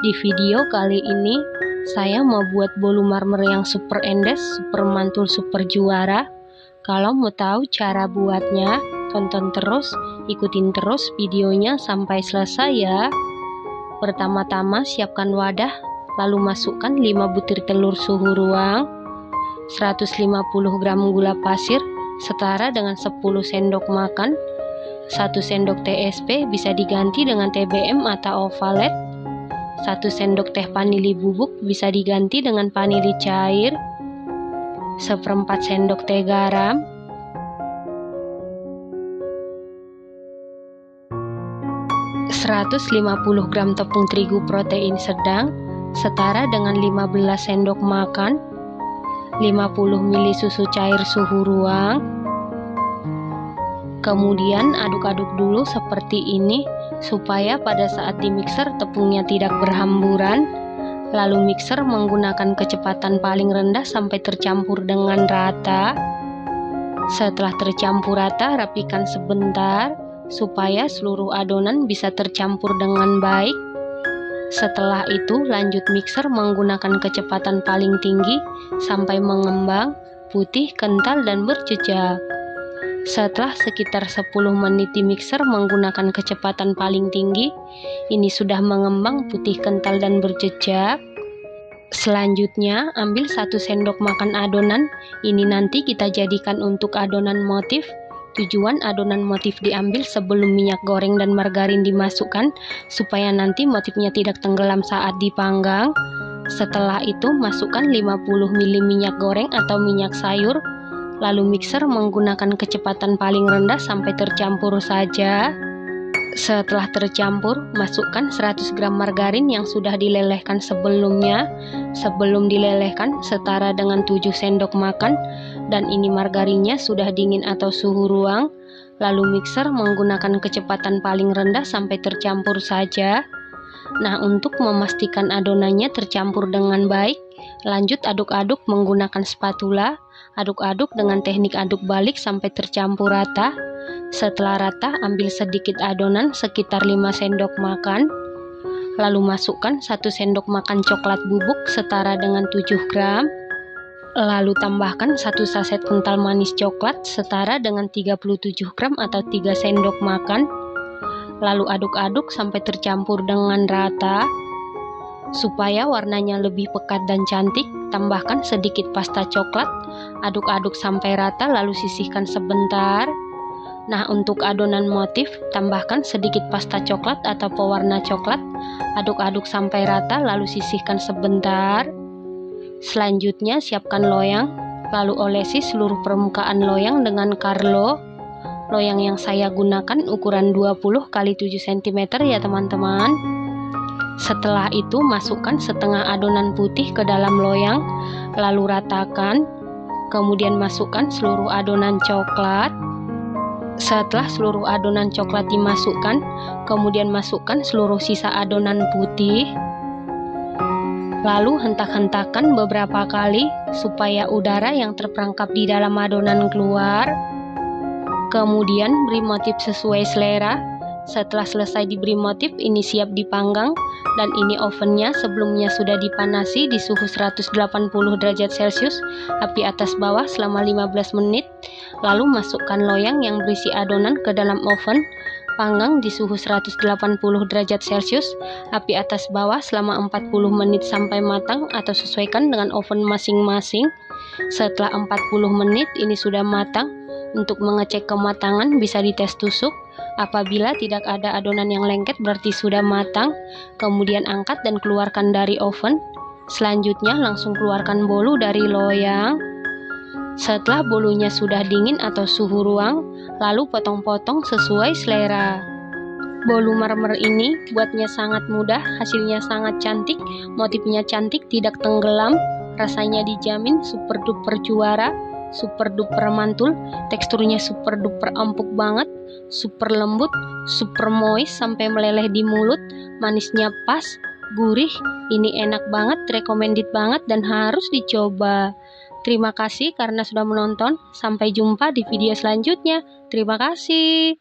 Di video kali ini, saya mau buat bolu marmer yang super endes, super mantul, super juara. Kalau mau tahu cara buatnya, tonton terus, ikutin terus videonya sampai selesai ya. Pertama-tama siapkan wadah, lalu masukkan 5 butir telur suhu ruang, 150 gram gula pasir, setara dengan 10 sendok makan, 1 sendok TSP bisa diganti dengan TBM atau ovalet, 1 sendok teh vanili bubuk bisa diganti dengan vanili cair, 1/4 sendok teh garam, 150 gram tepung terigu protein sedang setara dengan 15 sendok makan, 50 ml susu cair suhu ruang. Kemudian aduk-aduk dulu seperti ini supaya pada saat dimixer tepungnya tidak berhamburan. Lalu mixer menggunakan kecepatan paling rendah sampai tercampur dengan rata. Setelah tercampur rata, rapikan sebentar supaya seluruh adonan bisa tercampur dengan baik. Setelah itu lanjut mixer menggunakan kecepatan paling tinggi sampai mengembang, putih, kental, dan berjejak. Setelah sekitar 10 menit di mixer menggunakan kecepatan paling tinggi, ini sudah mengembang, putih, kental, dan berjejak. Selanjutnya, ambil 1 sendok makan adonan. Ini nanti kita jadikan untuk adonan motif. Tujuan adonan motif diambil sebelum minyak goreng dan margarin dimasukkan, supaya nanti motifnya tidak tenggelam saat dipanggang. Setelah itu, masukkan 50 ml minyak goreng atau minyak sayur. Lalu mixer menggunakan kecepatan paling rendah sampai tercampur saja. Setelah tercampur, masukkan 100 gram margarin yang sudah dilelehkan sebelumnya. Sebelum dilelehkan, setara dengan 7 sendok makan, dan ini margarinnya sudah dingin atau suhu ruang. Lalu mixer menggunakan kecepatan paling rendah sampai tercampur saja. Nah, untuk memastikan adonannya tercampur dengan baik, lanjut aduk-aduk menggunakan spatula. Aduk-aduk dengan teknik aduk balik sampai tercampur rata. Setelah rata, ambil sedikit adonan sekitar 5 sendok makan. Lalu masukkan 1 sendok makan coklat bubuk setara dengan 7 gram. Lalu tambahkan 1 saset kental manis coklat setara dengan 37 gram atau 3 sendok makan. Lalu aduk-aduk sampai tercampur dengan rata. Supaya warnanya lebih pekat dan cantik, tambahkan sedikit pasta coklat. Aduk-aduk sampai rata lalu sisihkan sebentar. Nah, untuk adonan motif, tambahkan sedikit pasta coklat atau pewarna coklat. Aduk-aduk sampai rata lalu sisihkan sebentar. Selanjutnya siapkan loyang, lalu olesi seluruh permukaan loyang dengan Carlo. Loyang yang saya gunakan ukuran 20 x 7 cm ya teman-teman. Setelah itu masukkan setengah adonan putih ke dalam loyang, lalu ratakan. Kemudian masukkan seluruh adonan coklat. Setelah seluruh adonan coklat dimasukkan, kemudian masukkan seluruh sisa adonan putih. Lalu hentak-hentakan beberapa kali supaya udara yang terperangkap di dalam adonan keluar. Kemudian beri motif sesuai selera. Setelah selesai diberi motif, ini siap dipanggang, dan ini ovennya sebelumnya sudah dipanasi di suhu 180 derajat Celcius, api atas bawah selama 15 menit. Lalu masukkan loyang yang berisi adonan ke dalam oven, panggang di suhu 180 derajat Celcius, api atas bawah selama 40 menit sampai matang atau sesuaikan dengan oven masing-masing. Setelah 40 menit ini sudah matang. Untuk mengecek kematangan bisa dites tusuk. Apabila tidak ada adonan yang lengket berarti sudah matang. Kemudian angkat dan keluarkan dari oven. Selanjutnya langsung keluarkan bolu dari loyang. Setelah bolunya sudah dingin atau suhu ruang, lalu potong-potong sesuai selera. Bolu marmer ini buatnya sangat mudah, hasilnya sangat cantik, motifnya cantik, tidak tenggelam, rasanya dijamin super duper juara, super duper mantul, teksturnya super duper empuk banget, super lembut, super moist sampai meleleh di mulut, manisnya pas, gurih, ini enak banget, recommended banget dan harus dicoba. Terima kasih karena sudah menonton, sampai jumpa di video selanjutnya. Terima kasih.